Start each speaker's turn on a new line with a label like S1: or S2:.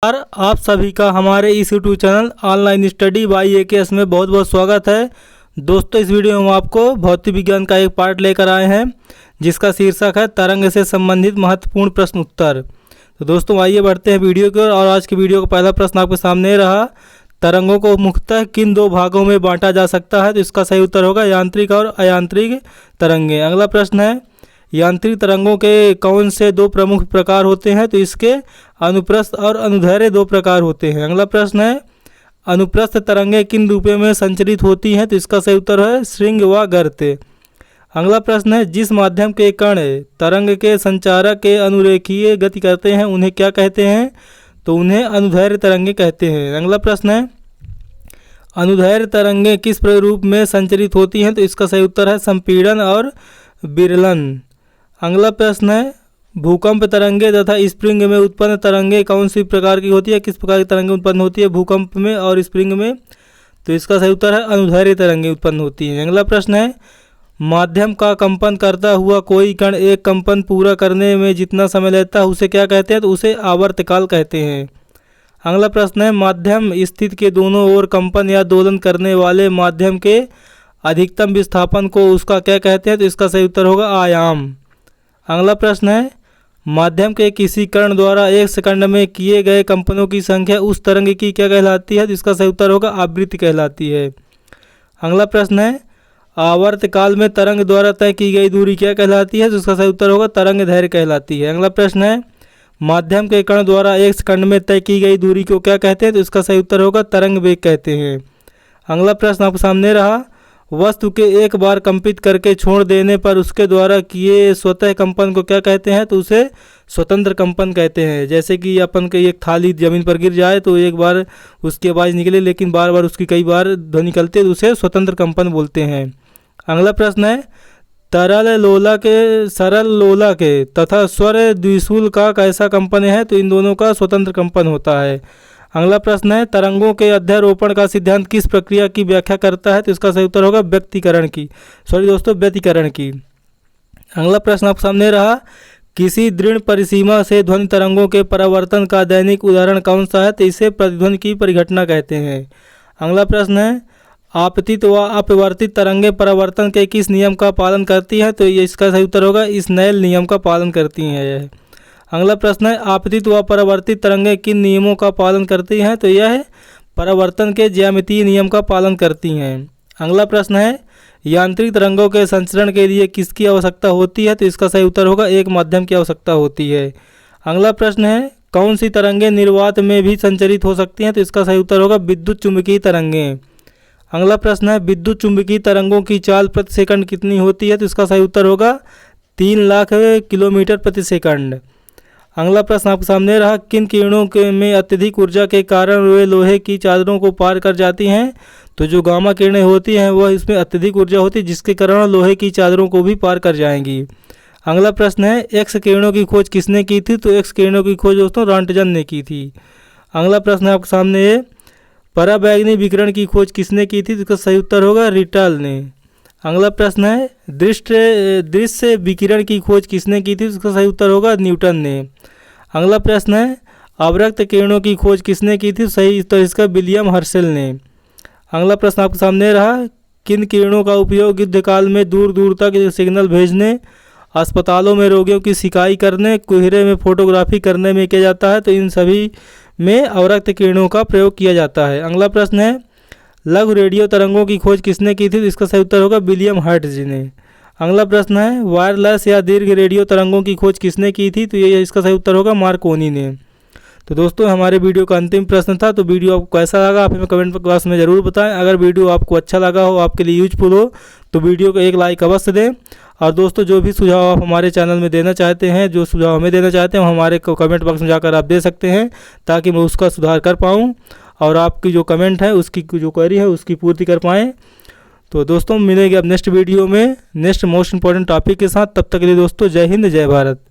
S1: आप सभी का हमारे इस YouTube channel online study by AKS में बहुत बहुत स्वागत है। दोस्तों, इस वीडियो में हम आपको भौतिक विज्ञान का एक पार्ट लेकर आए हैं जिसका शीर्षक है तरंग से संबंधित महत्वपूर्ण प्रश्न उत्तर। तो दोस्तों आइए बढ़ते हैं वीडियो की ओर। और आज के वीडियो का पहला प्रश्न आपके सामने रहा, तरंगों को मुख्यतः किन दो भागों में बांटा जा सकता है? तो इसका सही उत्तर होगा यांत्रिक और अयांत्रिक तरंगें। अगला प्रश्न है, यांत्रिक तरंगों के कौन से दो प्रमुख प्रकार होते हैं? तो इसके अनुप्रस्थ और अनुदैर्घ्य दो प्रकार होते हैं। अगला प्रश्न है, अनुप्रस्थ तरंगें किन रूपों में संचरित होती हैं? तो इसका सही उत्तर है श्रृंग व गर्त्य। अगला प्रश्न है, जिस माध्यम के कण तरंग के संचारक के अनुरेखीय गति करते हैं उन्हें क्या कहते हैं? तो उन्हें अनुदैर्घ्य तरंगें कहते हैं। अगला प्रश्न है, अनुदैर्घ्य तरंगें किस रूप में संचरित होती हैं? तो इसका सही उत्तर है संपीड़न और विरलन। अगला प्रश्न है, भूकंप तरंगें तथा स्प्रिंग में उत्पन्न तरंगें कौन सी प्रकार की होती है? किस प्रकार की तरंगें उत्पन्न होती है भूकंप में और स्प्रिंग में? तो इसका सही उत्तर है अनुदैर्घ्य तरंगें उत्पन्न होती हैं। अगला प्रश्न है, माध्यम का कंपन करता हुआ कोई कण एक कंपन पूरा करने में जितना समय लेता है उसे क्या कहते हैं? तो उसे आवर्तकाल कहते हैं। अगला प्रश्न है, माध्यम स्थिति के दोनों ओर कंपन या दोलन करने वाले माध्यम के अधिकतम विस्थापन को उसका क्या कहते हैं? तो इसका सही उत्तर होगा आयाम। अगला प्रश्न है, माध्यम के किसी कण द्वारा एक सेकंड में किए गए कंपनों की संख्या उस तरंग की क्या कहलाती है? तो इसका सही उत्तर होगा आवृत्ति कहलाती है। अगला प्रश्न है, आवर्तकाल में तरंग द्वारा तय की गई दूरी क्या कहलाती है? तो इसका सही उत्तर होगा तरंग दैर्घ्य कहलाती है। अगला प्रश्न है, माध्यम के कण द्वारा एक सेकंड में तय की गई दूरी को क्या कहते हैं? तो इसका सही उत्तर होगा तरंग वेग कहते हैं। अगला प्रश्न आपके सामने रहा, वस्तु के एक बार कंपित करके छोड़ देने पर उसके द्वारा किए स्वतः कंपन को क्या कहते हैं? तो उसे स्वतंत्र कंपन कहते हैं। जैसे कि अपन के एक थाली जमीन पर गिर जाए तो एक बार उसकी आवाज़ निकले लेकिन बार बार उसकी कई बार ध्वनि निकलती है तो उसे स्वतंत्र कंपन बोलते हैं। अगला प्रश्न है, सरल लोला के तथा स्वर द्विशूल का कैसा कंपन है? तो इन दोनों का स्वतंत्र कंपन होता है। अगला प्रश्न है, तरंगों के अध्यारोपण का सिद्धांत किस प्रक्रिया की व्याख्या करता है? तो इसका सही उत्तर होगा व्यतिकरण की। अगला प्रश्न आपके सामने रहा, किसी दृढ़ परिसीमा से ध्वनि तरंगों के परावर्तन का दैनिक उदाहरण कौन सा है? तो इसे प्रतिध्वनि की परिघटना कहते हैं। अगला प्रश्न है, आपतित व अपवर्तित तरंगें परावर्तन के किस नियम का पालन करती हैं? तो ये इसका सही उत्तर होगा स्नेल नियम का पालन करती हैं। अगला प्रश्न है, आपतित व परावर्तित तरंगें किन नियमों का पालन करती हैं? तो यह परावर्तन के ज्यामितीय नियम का पालन करती हैं। अगला प्रश्न है, यांत्रिक तरंगों के संचरण के लिए किसकी आवश्यकता होती है? तो इसका सही उत्तर होगा एक माध्यम की आवश्यकता होती है। अगला प्रश्न है, कौन सी तरंगें निर्वात में भी संचरित हो सकती हैं? तो इसका सही उत्तर होगा विद्युत चुंबकीय तरंगें। अगला प्रश्न है, विद्युत चुंबकीय तरंगों की चाल प्रति सेकंड कितनी होती है? तो इसका सही उत्तर होगा 3 लाख किलोमीटर प्रति सेकंड। अगला प्रश्न आपके सामने रहा, किन किरणों के में अत्यधिक ऊर्जा के कारण वे लोहे की चादरों को पार कर जाती हैं? तो जो गामा किरणें होती हैं वह इसमें अत्यधिक ऊर्जा होती है जिसके कारण लोहे की चादरों को भी पार कर जाएंगी। अगला प्रश्न है, एक्स किरणों की खोज किसने की थी? तो एक्स किरणों की खोज दोस्तों रॉन्टजन ने की थी। अगला प्रश्न आपके सामने है, पराबैंगनी विकिरण की खोज किसने की थी? तो इसका सही उत्तर होगा रिटल ने। अगला प्रश्न है, दृश्य विकिरण की खोज किसने की थी? इसका सही उत्तर होगा न्यूटन ने। अगला प्रश्न है, अवरक्त किरणों की खोज किसने की थी? सही उत्तर इसका विलियम हर्शेल ने। अगला प्रश्न आपके सामने रहा, किन किरणों का उपयोग युद्धकाल में दूर दूर तक सिग्नल भेजने, अस्पतालों में रोगियों की सिकाई करने, कोहरे में फोटोग्राफी करने में किया जाता है? तो इन सभी में अवरक्त किरणों का प्रयोग किया जाता है। अगला प्रश्न है, लघु रेडियो तरंगों की खोज किसने की थी? तो इसका सही उत्तर होगा विलियम हर्ट्ज ने। अगला प्रश्न है, वायरलेस या दीर्घ रेडियो तरंगों की खोज किसने की थी? तो ये इसका सही उत्तर होगा मार्कोनी ने। तो दोस्तों हमारे वीडियो का अंतिम प्रश्न था। तो वीडियो आपको कैसा लगा आप हमें कमेंट बॉक्स में ज़रूर बताएं। अगर वीडियो आपको अच्छा लगा हो, आपके लिए यूजफुल हो तो वीडियो को एक लाइक अवश्य दें। और दोस्तों जो भी सुझाव आप हमारे चैनल में देना चाहते हैं, जो सुझाव हमें देना चाहते हैं हमारे कमेंट बॉक्स में जाकर आप दे सकते हैं ताकि मैं उसका सुधार कर पाऊँ और आपकी जो कमेंट है उसकी जो क्वेरी है उसकी पूर्ति कर पाएँ। तो दोस्तों मिलेंगे अब नेक्स्ट वीडियो में नेक्स्ट मोस्ट इंपॉर्टेंट टॉपिक के साथ। तब तक के लिए दोस्तों जय हिंद जय भारत।